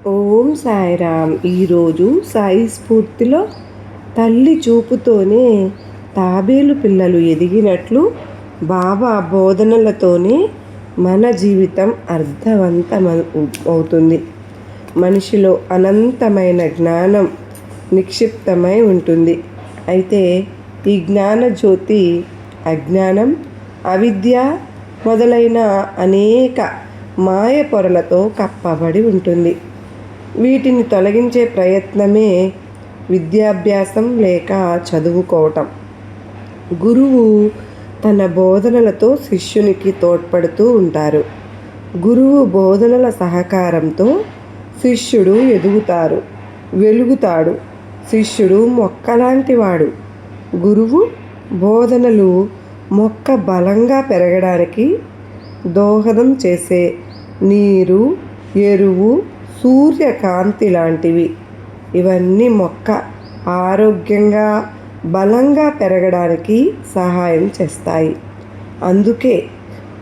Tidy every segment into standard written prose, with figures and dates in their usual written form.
ఓం సాయిరామ్. ఈరోజు సాయి స్ఫూర్తిలో తల్లి చూపుతోనే తాబేలు పిల్లలు ఎదిగినట్లు బాబా బోధనలతోనే మన జీవితం అర్థవంతమవుతుంది. మనిషిలో అనంతమైన జ్ఞానం నిక్షిప్తమై ఉంటుంది. అయితే ఈ జ్ఞాన జ్యోతి అజ్ఞానం, అవిద్య మొదలైన అనేక మాయ పొరలతో కప్పబడి ఉంటుంది. వీటిని తొలగించే ప్రయత్నమే విద్యాభ్యాసం లేక చదువుకోవటం. గురువు తన బోధనలతో శిష్యునికి తోడ్పడుతూ ఉంటారు. గురువు బోధనల సహకారంతో శిష్యుడు వెలుగుతాడు. శిష్యుడు మొక్కలాంటివాడు. గురువు బోధనలు మొక్క బలంగా పెరగడానికి దోహదం చేసే నీరు, ఎరువు, సూర్యకాంతి లాంటివి. ఇవన్నీ మొక్క ఆరోగ్యంగా బలంగా పెరగడానికి సహాయం చేస్తాయి. అందుకే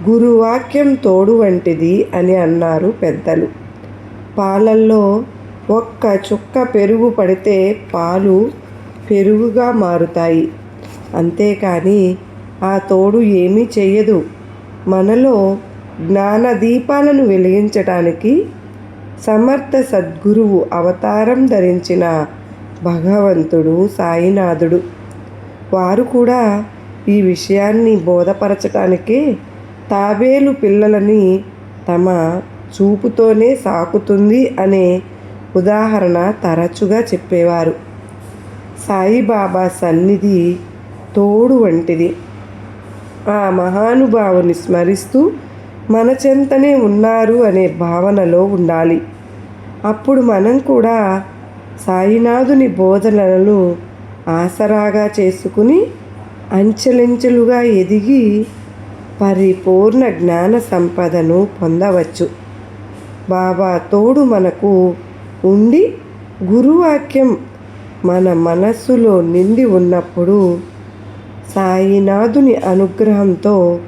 గురువాక్యం తోడు వంటిది అని అన్నారు పెద్దలు. పాలల్లో ఒక్క చుక్క పెరుగు పడితే పాలు పెరుగుగా మారుతాయి. అంతేకాని ఆ తోడు ఏమీ చెయ్యదు. మనలో జ్ఞాన దీపాలను వెలిగించటానికి సమర్థ సద్గురువు అవతారం ధరించిన భగవంతుడు సాయినాథుడు. వారు కూడా ఈ విషయాన్ని బోధపరచటానికే తాబేలు పిల్లలని తమ చూపుతోనే సాకుతుంది అనే ఉదాహరణ తరచుగా చెప్పేవారు. సాయిబాబా సన్నిధి తోడు వంటిది. ఆ మహానుభావుని స్మరిస్తూ మన చెంతనే ఉన్నారు అనే భావనలో ఉండాలి. అప్పుడు మనం కూడా సాయినాథుని బోధనలను ఆసరాగా చేసుకుని అంచెలంచెలుగా ఎదిగి పరిపూర్ణ జ్ఞాన సంపదను పొందవచ్చు. బాబా తోడు మనకు ఉండి గురువాక్యం మన మనస్సులో నిండి ఉన్నప్పుడు సాయినాథుని అనుగ్రహంతో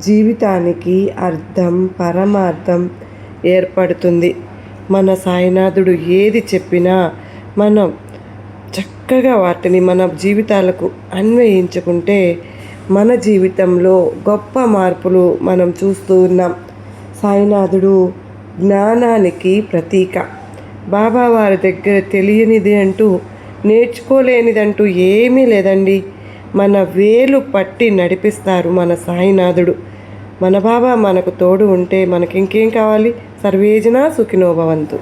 జీవితానికి అర్థం, పరమార్థం ఏర్పడుతుంది. మన సాయినాథుడు ఏది చెప్పినా మనం చక్కగా వాటిని మన జీవితాలకు అన్వయించుకుంటే మన జీవితంలో గొప్ప మార్పులు మనం చూస్తూ ఉన్నాం. సాయినాథుడు జ్ఞానానికి ప్రతీక. బాబా వారి దగ్గర తెలియనిది అంటూ నేర్చుకోలేనిదంటూ ఏమీ లేదండి. మన వేలు పట్టి నడిపిస్తారు మన సాయినాథుడు. మన బాబా మనకు తోడు ఉంటే మనకి ఇంకేం కావాలి? సర్వేజన సుఖినో భవంతు.